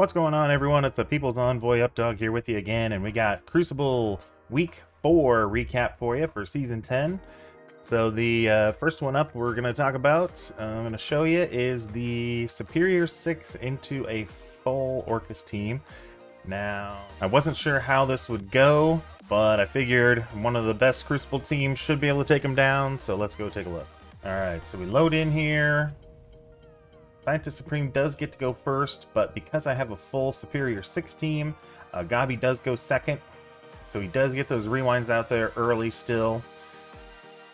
What's going on, everyone? It's the People's Envoy Updog here with you again, and we got Crucible Week 4 recap for you for Season 10. So the first one up we're going to talk about, I'm going to show you, is the Superior 6 into a full Orchis team. Now, I wasn't sure how this would go, but I figured one of the best Crucible teams should be able to take them down, so let's go take a look. Alright, so we load in here. Scientist Supreme does get to go first, but because I have a full Superior 6 team, Gabi does go second. So he does get those rewinds out there early still,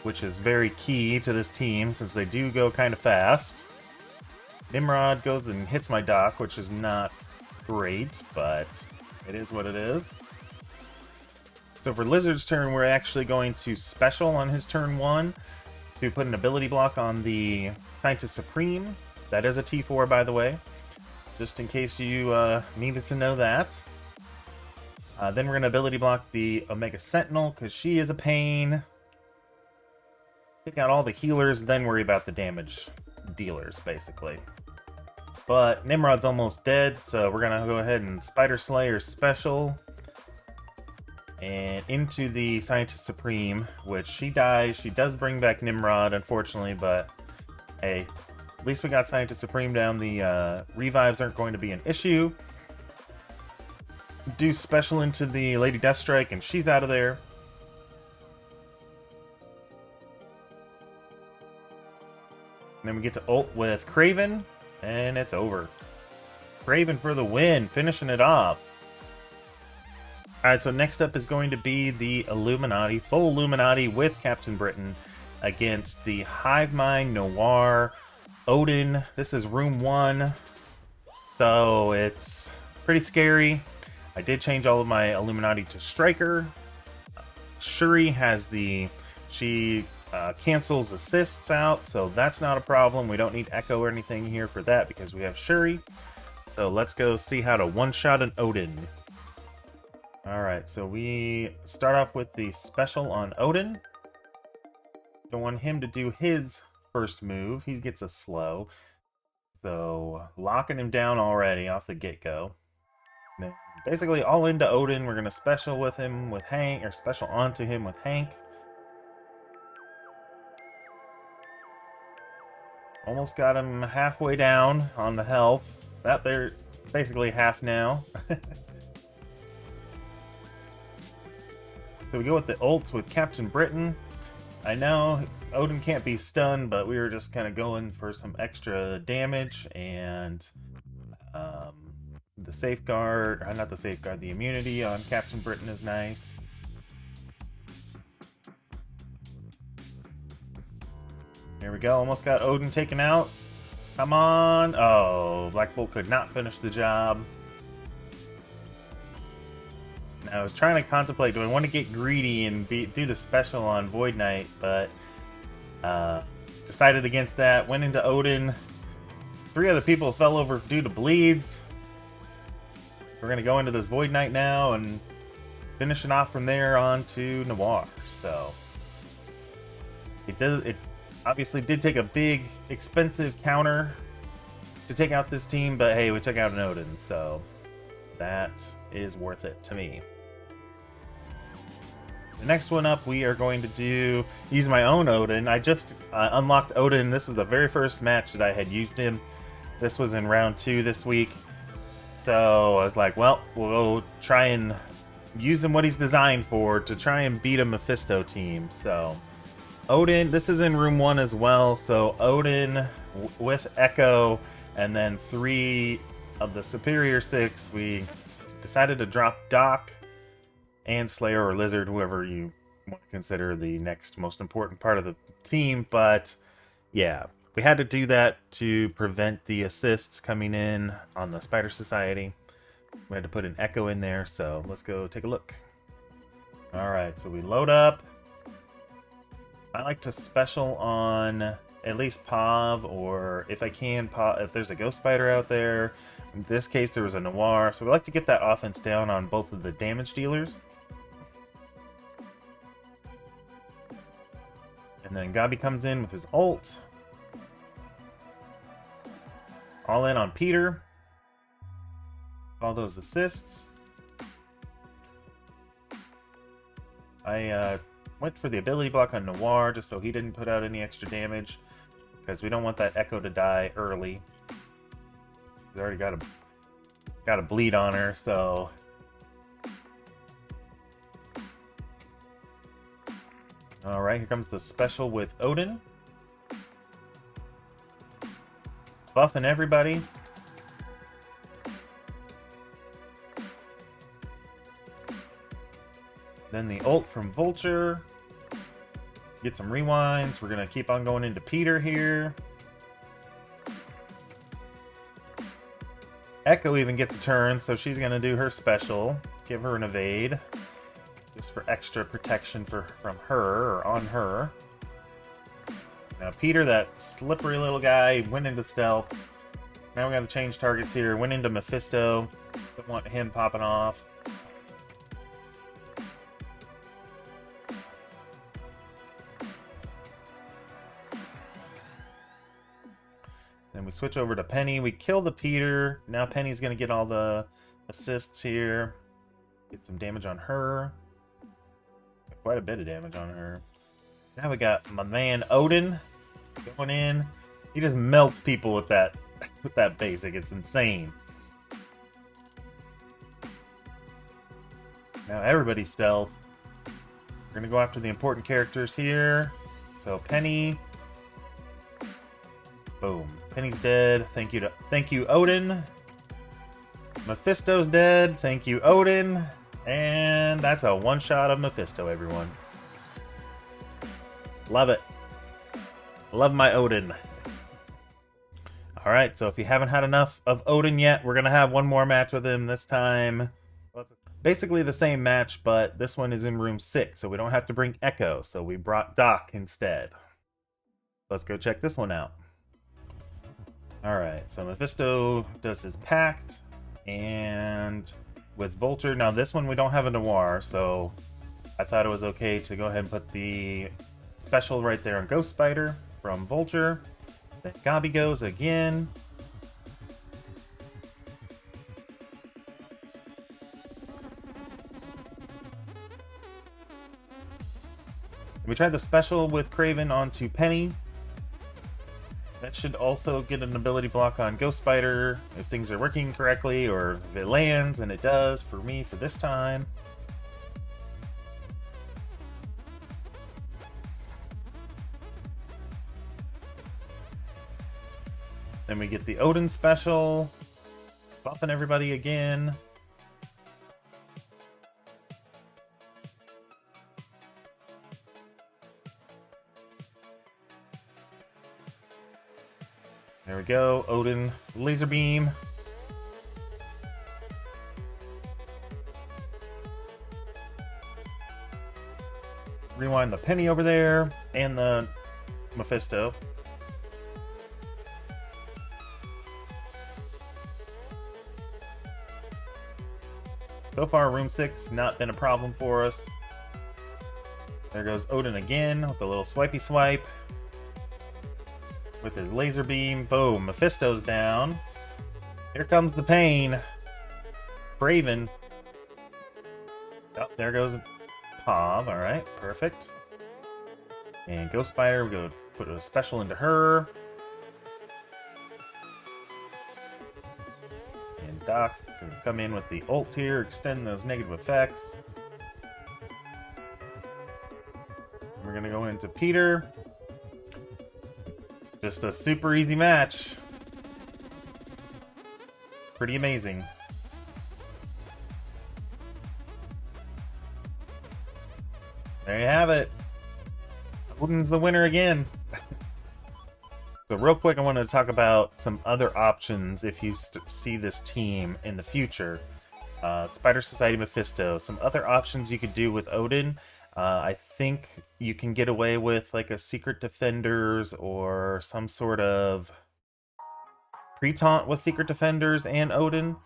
which is very key to this team since they do go kind of fast. Nimrod goes and hits my dock, which is not great, but it is what it is. So for Lizard's turn, we're actually going to special on his turn 1 to put an ability block on the Scientist Supreme. That is a T4, by the way, just in case you needed to know that. Then we're going to ability block the Omega Sentinel, because she is a pain. Take out all the healers, then worry about the damage dealers, basically. But Nimrod's almost dead, so we're going to go ahead and Spider Slayer special. And into the Scientist Supreme, which she dies. She does bring back Nimrod, unfortunately, but hey, at least we got Scientist Supreme down. The revives aren't going to be an issue. Do special into the Lady Deathstrike, and she's out of there. And then we get to ult with Kraven, and it's over. Kraven for the win, finishing it off. Alright, so next up is going to be the Illuminati, full Illuminati with Captain Britain against the Hive Mind, Noir, Odin. This is room 1, so it's pretty scary. I did change all of my Illuminati to Striker. Shuri has she cancels assists out, so that's not a problem. We don't need Echo or anything here for that because we have Shuri. So let's go see how to one-shot an Odin. Alright, so we start off with the special on Odin. Don't want him to do his first move. He gets a slow. So locking him down already off the get-go. Then basically all into Odin. We're going to special with him with Hank, or special onto him with Hank. Almost got him halfway down on the health. That they're basically half now. So we go with the ults with Captain Britain. I know Odin can't be stunned, but we were just kind of going for some extra damage, and the safeguard, not the safeguard, the immunity on Captain Britain is nice. There we go, almost got Odin taken out. Come on. Oh, Black Bolt could not finish the job. I was trying to contemplate, do I want to get greedy and do the special on Void Knight, but decided against that. Went into Odin. 3 other people fell over due to bleeds. We're going to go into this Void Knight now and finishing off from there on to Noir. So it obviously did take a big, expensive counter to take out this team, but hey, we took out an Odin, so that is worth it to me. The next one up, we are going to use my own Odin. I just unlocked Odin. This is the very first match that I had used him. This was in round 2 this week. So I was like, well, we'll try and use him what he's designed for to try and beat a Mephisto team. So Odin, this is in room 1 as well. So Odin with Echo, and then 3 of the Superior 6, we decided to drop Doc and Slayer or Lizard, whoever you want to consider the next most important part of the team. But yeah, we had to do that to prevent the assists coming in on the Spider Society. We had to put an Echo in there, so let's go take a look. Alright, so we load up. I like to special on at least Pav, or if I can, if there's a Ghost Spider out there. In this case, there was a Noir, so we like to get that offense down on both of the damage dealers. And then Gabi comes in with his ult. All in on Peter. all those assists. I went for the ability block on Noir just so he didn't put out any extra damage, because we don't want that Echo to die early. He's already got a bleed on her, so all right, here comes the special with Odin, buffing everybody. Then the ult from Vulture. Get some rewinds. We're going to keep on going into Peter here. Echo even gets a turn, so she's going to do her special. Give her an evade. Just for extra protection from her, or on her. Now Peter, that slippery little guy, went into stealth. Now we got to change targets here. Went into Mephisto. Don't want him popping off. Then we switch over to Penny. We kill the Peter. Now Penny's going to get all the assists here. Get some damage on her. Quite a bit of damage on her. Now we got my man Odin going in. He just melts people with that basic. It's insane. Now everybody's stealth. We're going to go after the important characters here. So Penny. Boom. Penny's dead. Thank you, Odin. Mephisto's dead. Thank you, Odin. And that's a one-shot of Mephisto, everyone. Love it. Love my Odin. Alright, so if you haven't had enough of Odin yet, we're going to have one more match with him this time. Basically the same match, but this one is in room 6, so we don't have to bring Echo, so we brought Doc instead. Let's go check this one out. Alright, so Mephisto does his pact, and with Vulture, now this one we don't have a Noir, so I thought it was okay to go ahead and put the special right there on Ghost Spider from Vulture. Then Gabi goes again. We tried the special with Kraven onto Penny. That should also get an ability block on Ghost Spider if things are working correctly, or if it lands, and it does for me for this time. Then we get the Odin special, buffing everybody again. There we go, Odin, laser beam. Rewind the Penny over there, and the Mephisto. So far, room 6 not been a problem for us. There goes Odin again with a little swipey swipe. With his laser beam. Boom. Mephisto's down. Here comes the pain. Kraven. Oh, there goes Tom. Alright, perfect. And Ghost Spider, we go put a special into her. And Doc can come in with the ult here, extend those negative effects. We're gonna go into Peter. Just a super easy match. Pretty amazing. There you have it. Odin's the winner again. So real quick, I wanted to talk about some other options if you see this team in the future. Spider Society Mephisto. Some other options you could do with Odin. I think you can get away with like a Secret Defenders or some sort of pre-taunt with Secret Defenders and Odin.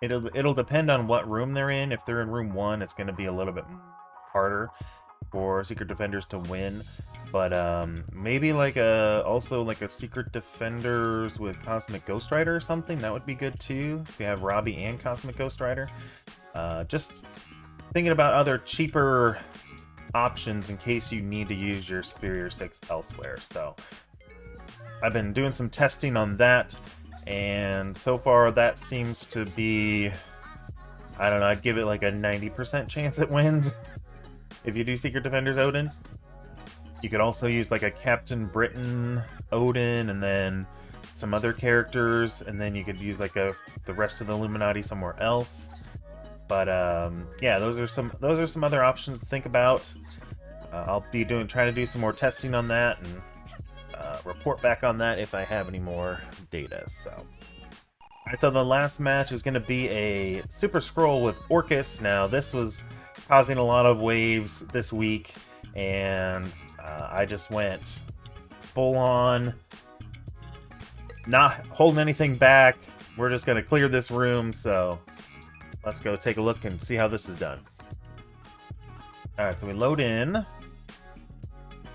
It'll depend on what room they're in. If they're in room 1, it's going to be a little bit harder. for Secret Defenders to win. But maybe like also like a Secret Defenders with Cosmic Ghost Rider or something. That would be good too. If you have Robbie and Cosmic Ghost Rider. Just thinking about other cheaper options in case you need to use your Superior 6 elsewhere. So I've been doing some testing on that, and so far that seems to be, I don't know, I'd give it like a 90% chance it wins if you do Secret Defenders Odin. You could also use like a Captain Britain Odin and then some other characters, and then you could use like the rest of the Illuminati somewhere else. But yeah, those are some other options to think about. I'll be trying to do some more testing on that and report back on that if I have any more data. So, all right, so the last match is going to be a Super Scroll with Orchis. Now, this was causing a lot of waves this week, and I just went full on, not holding anything back. We're just going to clear this room, so let's go take a look and see how this is done. Alright, so we load in.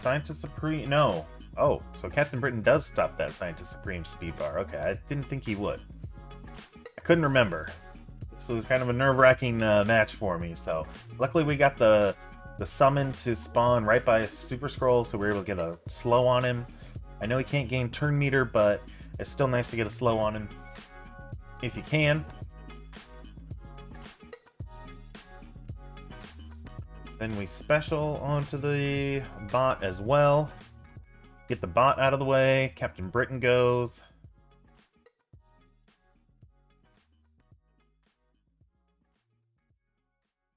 Scientist Supreme... No. Oh, so Captain Britain does stop that Scientist Supreme speed bar. Okay, I didn't think he would. I couldn't remember. This was kind of a nerve-wracking match for me, so luckily we got the summon to spawn right by Super Scroll, so we were able to get a slow on him. I know he can't gain turn meter, but it's still nice to get a slow on him if you can. Then we special onto the bot as well. Get the bot out of the way. Captain Britain goes.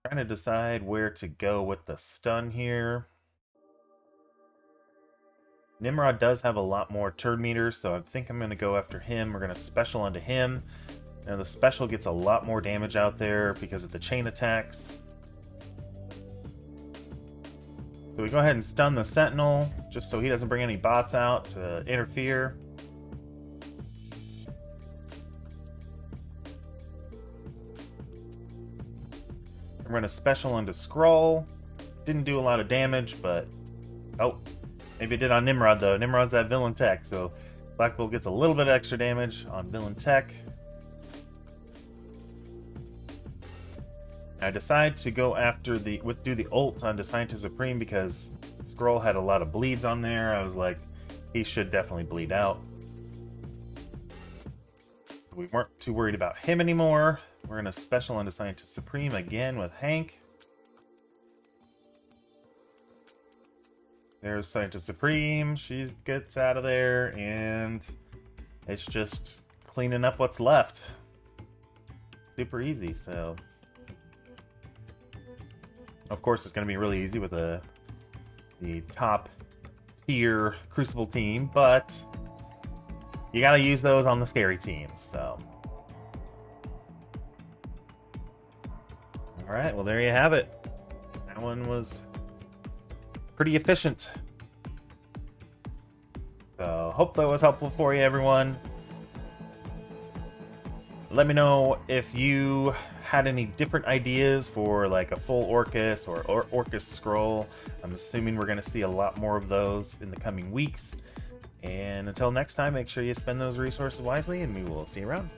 Trying to decide where to go with the stun here. Nimrod does have a lot more turn meters, so I think I'm going to go after him. We're going to special onto him. Now the special gets a lot more damage out there because of the chain attacks. So we go ahead and stun the Sentinel, just so he doesn't bring any bots out to interfere. We're going to special into Skrull. Didn't do a lot of damage, but... Oh, maybe it did on Nimrod, though. Nimrod's that villain tech, so Black Bolt gets a little bit of extra damage on villain tech. I decide to go after do the ult onto Scientist Supreme because Skrull had a lot of bleeds on there. I was like, he should definitely bleed out. We weren't too worried about him anymore. We're going to special into Scientist Supreme again with Hank. There's Scientist Supreme. She gets out of there, and it's just cleaning up what's left. Super easy, so... Of course, it's going to be really easy with the top tier Crucible team, but you got to use those on the scary teams. So, all right, well there you have it. That one was pretty efficient. So, hope that was helpful for you, everyone. Let me know if you had any different ideas for like a full Orchis or Orchis Scroll. I'm assuming we're going to see a lot more of those in the coming weeks. And until next time, make sure you spend those resources wisely, and we will see you around.